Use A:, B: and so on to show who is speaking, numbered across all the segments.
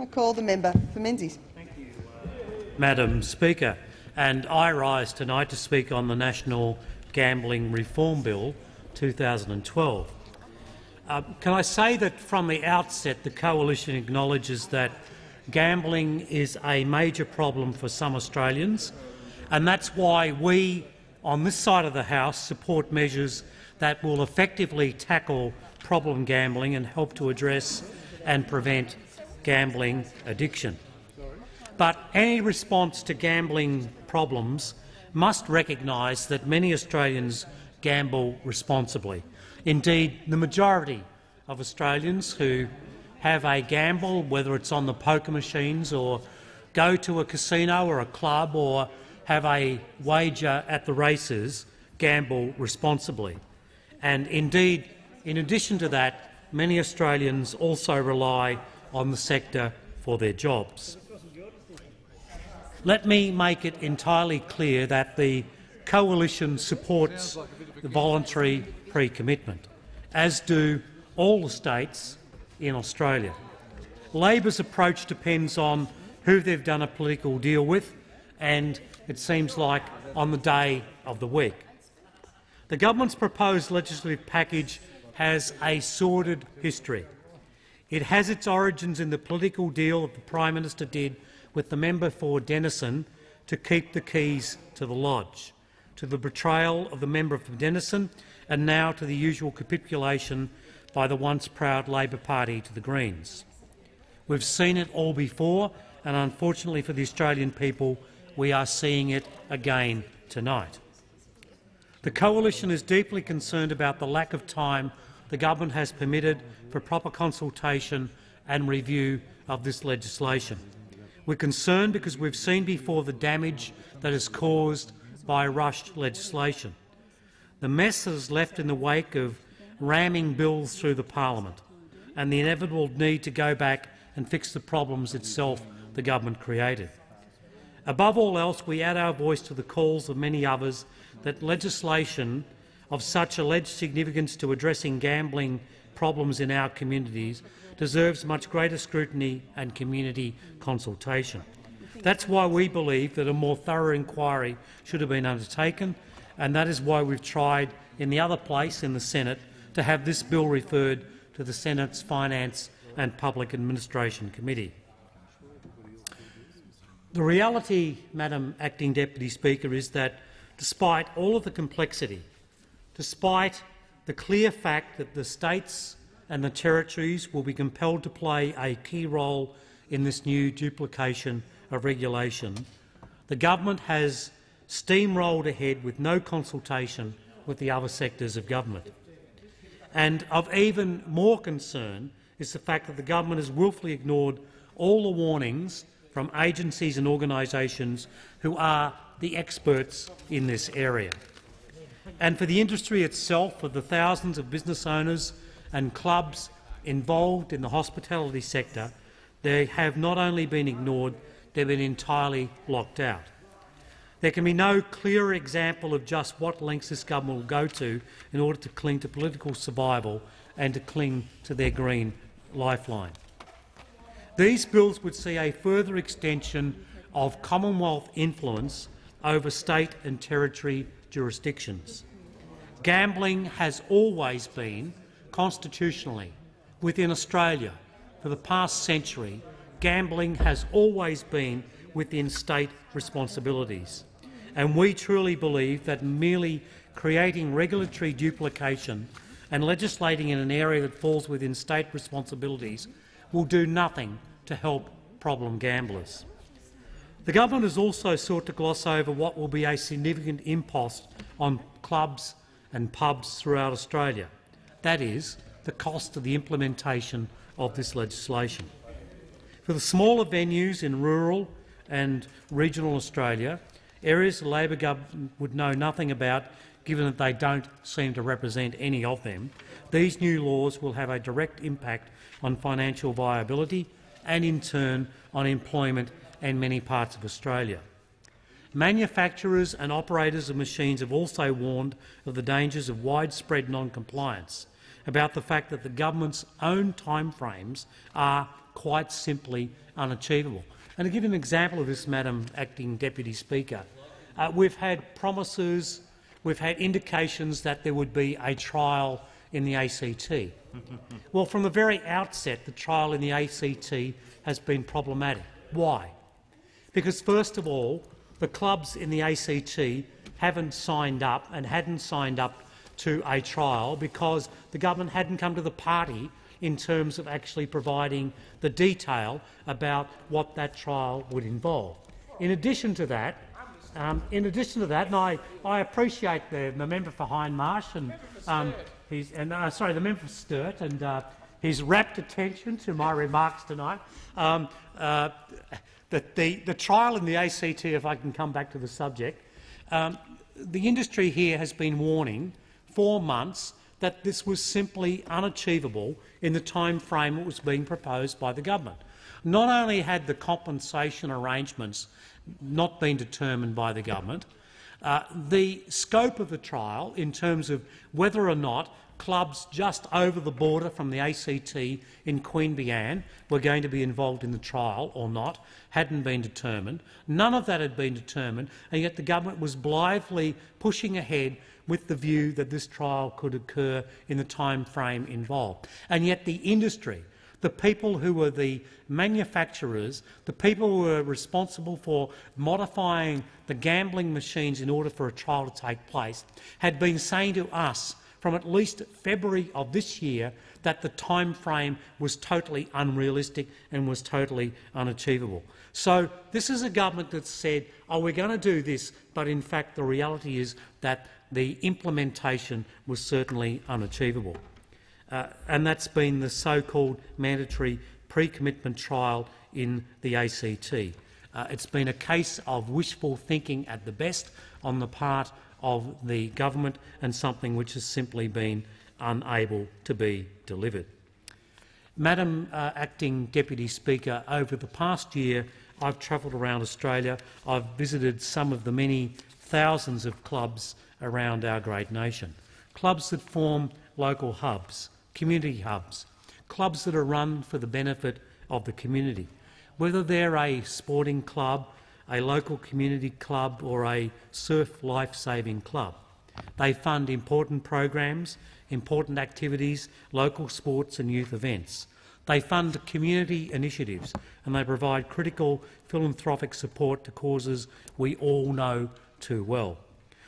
A: I call the member for Menzies.
B: Thank you, Madam Speaker. And I rise tonight to speak on the National Gambling Reform Bill 2012. Can I say that from the outset the Coalition acknowledges that gambling is a major problem for some Australians, and that's why we on this side of the House support measures that will effectively tackle problem gambling and help to address and prevent gambling addiction. But any response to gambling problems must recognise that many Australians gamble responsibly. Indeed, the majority of Australians who have a gamble, whether it's on the poker machines or go to a casino or a club or have a wager at the races, gamble responsibly. And indeed, in addition to that, many Australians also rely on the sector for their jobs. Let me make it entirely clear that the Coalition supports the voluntary pre-commitment, as do all the states in Australia. Labor's approach depends on who they've done a political deal with, and it seems like on the day of the week. The government's proposed legislative package has a sordid history. It has its origins in the political deal that the Prime Minister did with the member for Denison to keep the keys to the lodge, to the betrayal of the member for Denison, and now to the usual capitulation by the once proud Labor Party to the Greens. We've seen it all before, and unfortunately for the Australian people, we are seeing it again tonight. The Coalition is deeply concerned about the lack of time the government has permitted for proper consultation and review of this legislation. We're concerned because we've seen before the damage that is caused by rushed legislation, the mess that is left in the wake of ramming bills through the parliament, and the inevitable need to go back and fix the problems itself the government created. Above all else, we add our voice to the calls of many others that legislation of such alleged significance to addressing gambling problems in our communities deserves much greater scrutiny and community consultation. That's why we believe that a more thorough inquiry should have been undertaken, and that is why we've tried in the other place, in the Senate, to have this bill referred to the Senate's Finance and Public Administration Committee. The reality, Madam Acting Deputy Speaker, is that despite all of the complexity, despite the clear fact that the states and the territories will be compelled to play a key role in this new duplication of regulation, the government has steamrolled ahead with no consultation with the other sectors of government. And of even more concern is the fact that the government has wilfully ignored all the warnings from agencies and organisations who are the experts in this area. And for the industry itself, for the thousands of business owners and clubs involved in the hospitality sector, they have not only been ignored, they've been entirely locked out. There can be no clearer example of just what lengths this government will go to in order to cling to political survival and to cling to their green lifeline. These bills would see a further extension of Commonwealth influence over state and territory jurisdictions. Gambling has always been, constitutionally, within Australia. For the past century, gambling has always been within state responsibilities. And we truly believe that merely creating regulatory duplication and legislating in an area that falls within state responsibilities will do nothing to help problem gamblers. The government has also sought to gloss over what will be a significant impost on clubs and pubs throughout Australia. That is, the cost of the implementation of this legislation. For the smaller venues in rural and regional Australia, areas the Labor government would know nothing about, given that they don't seem to represent any of them, these new laws will have a direct impact on financial viability and, in turn, on employment in many parts of Australia. Manufacturers and operators of machines have also warned of the dangers of widespread non-compliance, about the fact that the government's own timeframes are quite simply unachievable. And to give you an example of this, Madam Acting Deputy Speaker, we've had promises, we've had indications that there would be a trial in the ACT. Well, from the very outset, the trial in the ACT has been problematic. Why? Because, first of all, the clubs in the ACT haven't signed up and hadn't signed up to a trial because the government hadn't come to the party in terms of actually providing the detail about what that trial would involve. In addition to that, and I appreciate the member for Hindmarsh and the member for Sturt and his rapt attention to my remarks tonight. The trial in the ACT, if I can come back to the subject, the industry here has been warning for months that this was simply unachievable in the time frame that was being proposed by the government. Not only had the compensation arrangements not been determined by the government, the scope of the trial in terms of whether or not clubs just over the border from the ACT in Queanbeyan were going to be involved in the trial or not hadn't been determined. None of that had been determined, and yet the government was blithely pushing ahead with the view that this trial could occur in the time frame involved. And yet the industry, the people who were the manufacturers, the people who were responsible for modifying the gambling machines in order for a trial to take place, had been saying to us from at least February of this year that the time frame was totally unrealistic and was totally unachievable. So this is a government that said, oh, we're going to do this, but in fact the reality is that the implementation was certainly unachievable. And that's been the so-called mandatory pre-commitment trial in the ACT. It's been a case of wishful thinking at the best on the part of the government and something which has simply been unable to be delivered. Madam Acting Deputy Speaker, over the past year I've travelled around Australia. I've visited some of the many thousands of clubs around our great nation, clubs that form local hubs, community hubs, clubs that are run for the benefit of the community, whether they're a sporting club, a local community club or a surf life-saving club. They fund important programs, important activities, local sports and youth events. They fund community initiatives and they provide critical philanthropic support to causes we all know too well.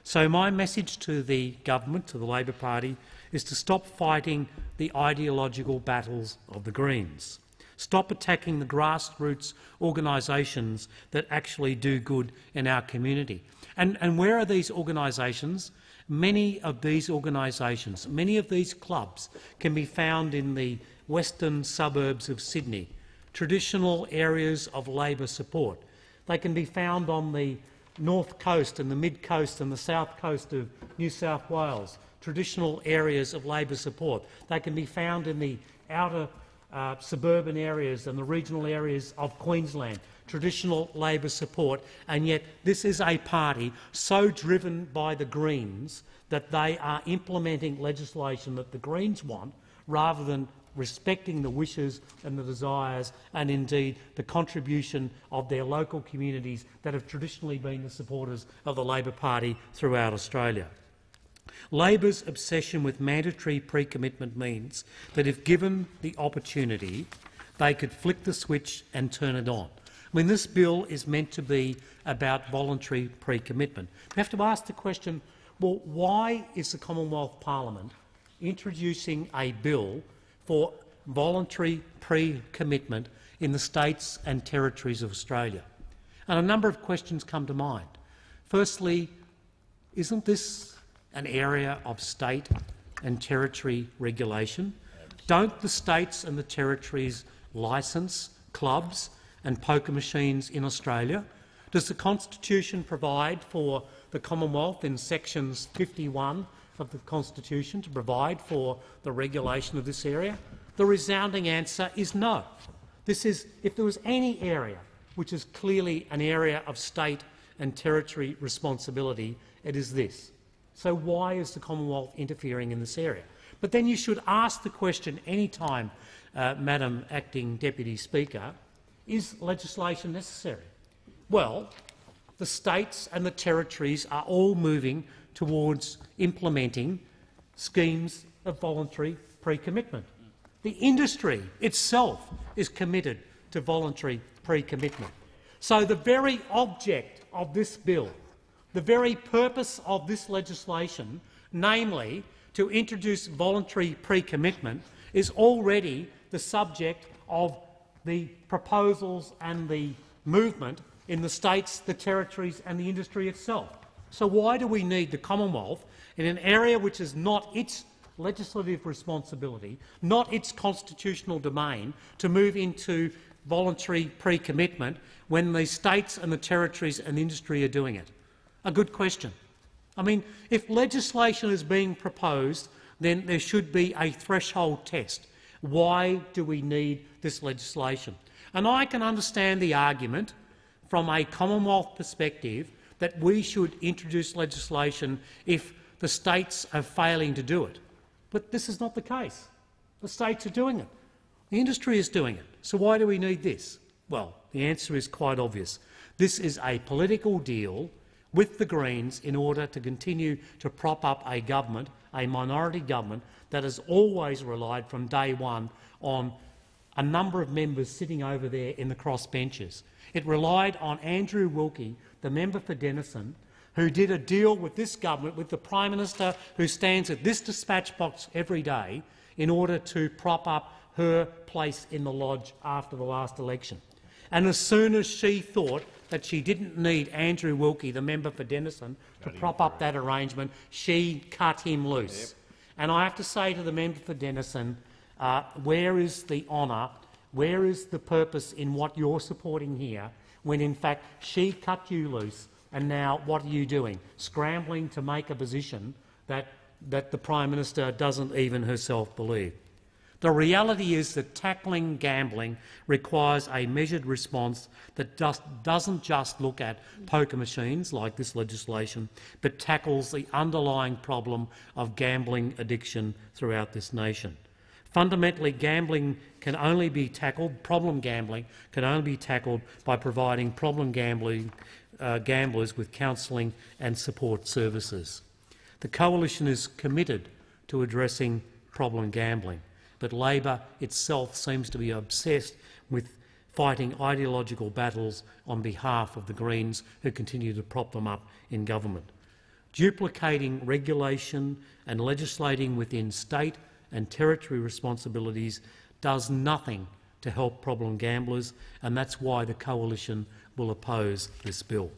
B: So my message to the government, to the Labor Party, is to stop fighting the ideological battles of the Greens. Stop attacking the grassroots organisations that actually do good in our community. And where are these organisations? Many of these organisations, many of these clubs can be found in the western suburbs of Sydney, traditional areas of Labor support. They can be found on the north coast and the mid-coast and the south coast of New South Wales, traditional areas of Labor support. They can be found in the outer suburban areas and the regional areas of Queensland, traditional Labor support, and yet this is a party so driven by the Greens that they are implementing legislation that the Greens want rather than respecting the wishes and the desires and indeed the contribution of their local communities that have traditionally been the supporters of the Labor Party throughout Australia. Labor's obsession with mandatory pre-commitment means that if given the opportunity, they could flick the switch and turn it on. I mean, this bill is meant to be about voluntary pre-commitment. We have to ask the question, well, why is the Commonwealth Parliament introducing a bill for voluntary pre-commitment in the states and territories of Australia? And a number of questions come to mind. Firstly, isn't this an area of state and territory regulation? Don't the states and the territories licence clubs and poker machines in Australia? Does the Constitution provide for the Commonwealth in sections 51 of the Constitution to provide for the regulation of this area? The resounding answer is no. This is, if there was any area which is clearly an area of state and territory responsibility, it is this. So why is the Commonwealth interfering in this area? But then you should ask the question any time, Madam Acting Deputy Speaker, is legislation necessary? Well, the states and the territories are all moving towards implementing schemes of voluntary pre-commitment. The industry itself is committed to voluntary pre-commitment. So the very object of this bill, the very purpose of this legislation, namely to introduce voluntary pre-commitment, is already the subject of the proposals and the movement in the states, the territories and the industry itself. So why do we need the Commonwealth in an area which is not its legislative responsibility, not its constitutional domain, to move into voluntary pre-commitment when the states and the territories and the industry are doing it? A good question. I mean, if legislation is being proposed, then there should be a threshold test. Why do we need this legislation? And I can understand the argument from a Commonwealth perspective that we should introduce legislation if the states are failing to do it. But this is not the case. The states are doing it. The industry is doing it. So why do we need this? Well, the answer is quite obvious. This is a political deal with the Greens in order to continue to prop up a government, a minority government, that has always relied from day one on a number of members sitting over there in the crossbenches. It relied on Andrew Wilkie, the member for Denison, who did a deal with this government, with the Prime Minister who stands at this dispatch box every day, in order to prop up her place in the lodge after the last election. And as soon as she thought that she didn't need Andrew Wilkie, the member for Denison, to prop up that arrangement, she cut him loose. And I have to say to the member for Denison, where is the honour, where is the purpose in what you're supporting here, when in fact she cut you loose, and now what are you doing? Scrambling to make a position that the Prime Minister doesn't even herself believe. The reality is that tackling gambling requires a measured response that doesn't just look at poker machines like this legislation, but tackles the underlying problem of gambling addiction throughout this nation. Fundamentally, gambling can only be tackled, problem gambling can only be tackled by providing problem gamblers with counselling and support services. The Coalition is committed to addressing problem gambling, but Labor itself seems to be obsessed with fighting ideological battles on behalf of the Greens, who continue to prop them up in government. Duplicating regulation and legislating within state and territory responsibilities does nothing to help problem gamblers, and that's why the Coalition will oppose this bill.